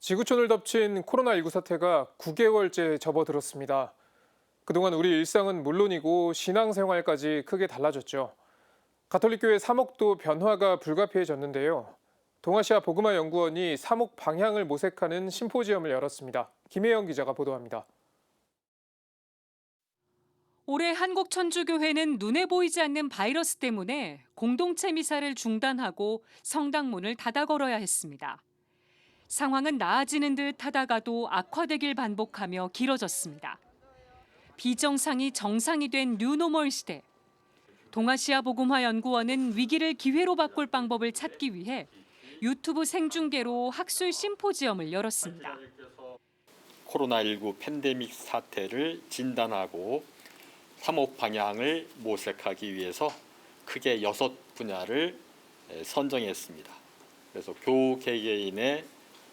지구촌을 덮친 코로나19 사태가 9개월째 접어들었습니다. 그동안 우리 일상은 물론이고 신앙생활까지 크게 달라졌죠. 가톨릭교회 사목도 변화가 불가피해졌는데요. 동아시아 복음화 연구원이 사목 방향을 모색하는 심포지엄을 열었습니다. 김혜영 기자가 보도합니다. 올해 한국천주교회는 눈에 보이지 않는 바이러스 때문에 공동체 미사를 중단하고 성당문을 닫아 걸어야 했습니다. 상황은 나아지는 듯 하다가도 악화되길 반복하며 길어졌습니다. 비정상이 정상이 된 뉴노멀 시대. 동아시아 복음화 연구원은 위기를 기회로 바꿀 방법을 찾기 위해 유튜브 생중계로 학술 심포지엄을 열었습니다. 코로나19 팬데믹 사태를 진단하고 사목 방향을 모색하기 위해서 크게 6분야를 선정했습니다. 그래서 교우 개개인의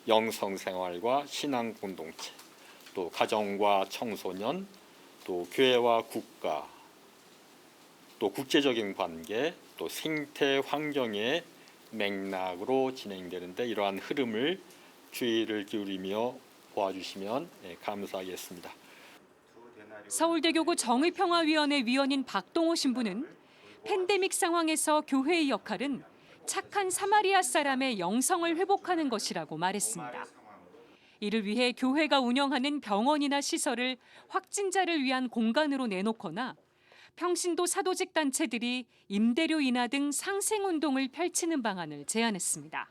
영성생활과 신앙 공동체, 또 가정과 청소년, 또 교회와 국가, 또 국제적인 관계, 또 생태 환경의 맥락으로 진행되는데 이러한 흐름을 주의를 기울이며 보아주시면 감사하겠습니다. 서울대교구 정의평화위원회 위원인 박동호 신부는 팬데믹 상황에서 교회의 역할은 착한 사마리아 사람의 영성을 회복하는 것이라고 말했습니다. 이를 위해 교회가 운영하는 병원이나 시설을 확진자를 위한 공간으로 내놓거나 평신도 사도직 단체들이 임대료 인하 등 상생운동을 펼치는 방안을 제안했습니다.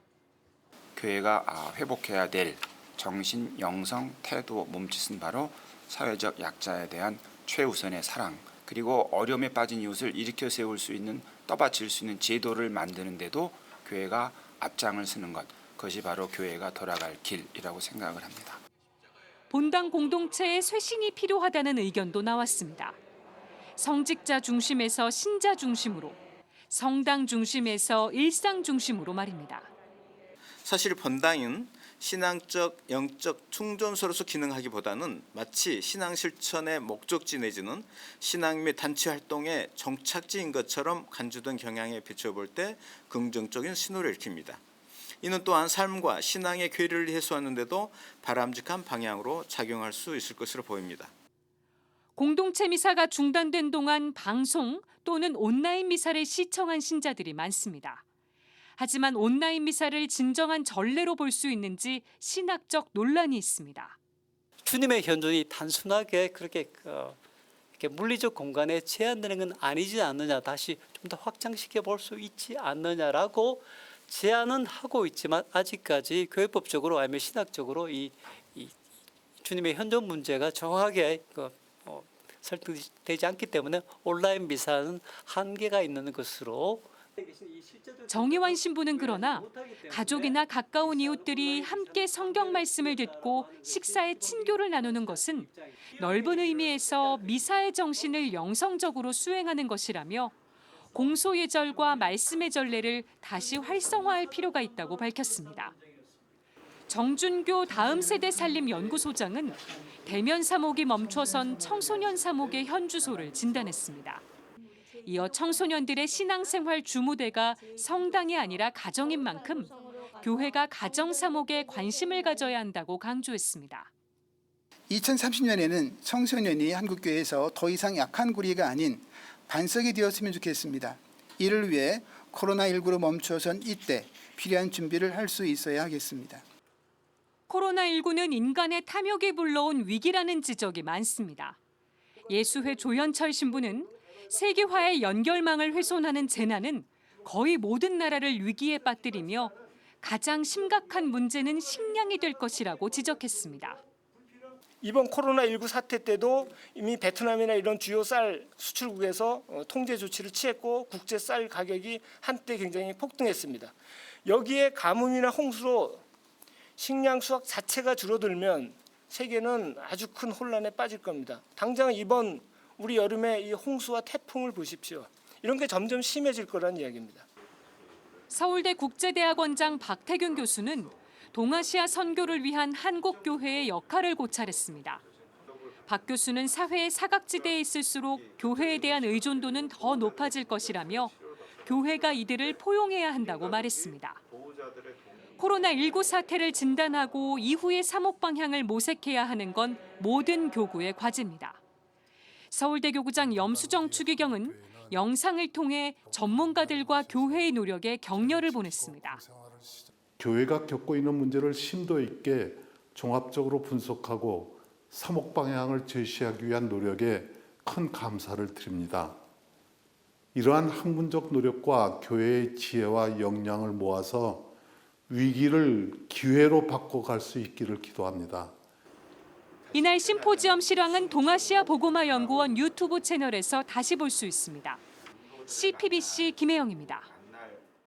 교회가 회복해야 될 정신, 영성, 태도, 몸짓은 바로 사회적 약자에 대한 최우선의 사랑, 그리고 어려움에 빠진 이웃을 일으켜 세울 수 있는, 떠받칠 수 있는 제도를 만드는 데도 교회가 앞장을 서는 것, 그것이 바로 교회가 돌아갈 길이라고 생각을 합니다. 본당 공동체의 쇄신이 필요하다는 의견도 나왔습니다. 성직자 중심에서 신자 중심으로, 성당 중심에서 일상 중심으로 말입니다. 사실 본당은 신앙적, 영적 충전소로서 기능하기보다는 마치 신앙 실천의 목적지 내지는 신앙 및 단체 활동의 정착지인 것처럼 간주된 경향에 비춰볼 때 긍정적인 신호를 일으킵니다. 이는 또한 삶과 신앙의 괴리를 해소하는 데도 바람직한 방향으로 작용할 수 있을 것으로 보입니다. 공동체 미사가 중단된 동안 방송 또는 온라인 미사를 시청한 신자들이 많습니다. 하지만 온라인 미사를 진정한 전례로 볼 수 있는지 신학적 논란이 있습니다. 주님의 현존이 단순하게 그렇게 이렇게 물리적 공간에 제한되는 건 아니지 않느냐, 다시 좀 더 확장시켜 볼 수 있지 않느냐라고 제안은 하고 있지만 아직까지 교회법적으로 아니면 신학적으로 이 주님의 현존 문제가 정확하게 설득되지 않기 때문에 온라인 미사는 한계가 있는 것으로. 정의환 신부는 그러나 가족이나 가까운 이웃들이 함께 성경 말씀을 듣고 식사에 친교를 나누는 것은 넓은 의미에서 미사의 정신을 영성적으로 수행하는 것이라며 공소예절과 말씀의 전례를 다시 활성화할 필요가 있다고 밝혔습니다. 정준교 다음 세대 살림 연구소장은 대면 사목이 멈춰선 청소년 사목의 현 주소를 진단했습니다. 이어 청소년들의 신앙생활 주무대가 성당이 아니라 가정인 만큼 교회가 가정 사목에 관심을 가져야 한다고 강조했습니다. 2030년에는 청소년이 한국교회에서 더 이상 약한 고리가 아닌 반석이 되었으면 좋겠습니다. 이를 위해 코로나19로 멈춰선 이때 필요한 준비를 할 수 있어야 하겠습니다. 코로나19는 인간의 탐욕이 불러온 위기라는 지적이 많습니다. 예수회 조현철 신부는 세계화의 연결망을 훼손하는 재난은 거의 모든 나라를 위기에 빠뜨리며 가장 심각한 문제는 식량이 될 것이라고 지적했습니다. 이번 코로나19 사태 때도 이미 베트남이나 이런 주요 쌀 수출국에서 통제 조치를 취했고 국제 쌀 가격이 한때 굉장히 폭등했습니다. 여기에 가뭄이나 홍수로 식량 수확 자체가 줄어들면 세계는 아주 큰 혼란에 빠질 겁니다. 당장 이번 우리 여름에 이 홍수와 태풍을 보십시오. 이런 게 점점 심해질 거란 이야기입니다. 서울대 국제대학원장 박태균 교수는 동아시아 선교를 위한 한국교회의 역할을 고찰했습니다. 박 교수는 사회의 사각지대에 있을수록 교회에 대한 의존도는 더 높아질 것이라며 교회가 이들을 포용해야 한다고 말했습니다. 코로나19 사태를 진단하고 이후의 사목 방향을 모색해야 하는 건 모든 교구의 과제입니다. 서울대 교구장 염수정 추기경은 영상을 통해 전문가들과 교회의 노력에 격려를 보냈습니다. 교회가 겪고 있는 문제를 심도 있게 종합적으로 분석하고 사목 방향을 제시하기 위한 노력에 큰 감사를 드립니다. 이러한 학문적 노력과 교회의 지혜와 역량을 모아서 위기를 기회로 바꿔갈 수 있기를 기도합니다. 이날 심포지엄 실황은 동아시아 보고마 연구원 유튜브 채널에서 다시 볼 수 있습니다. CPBC 김혜영입니다.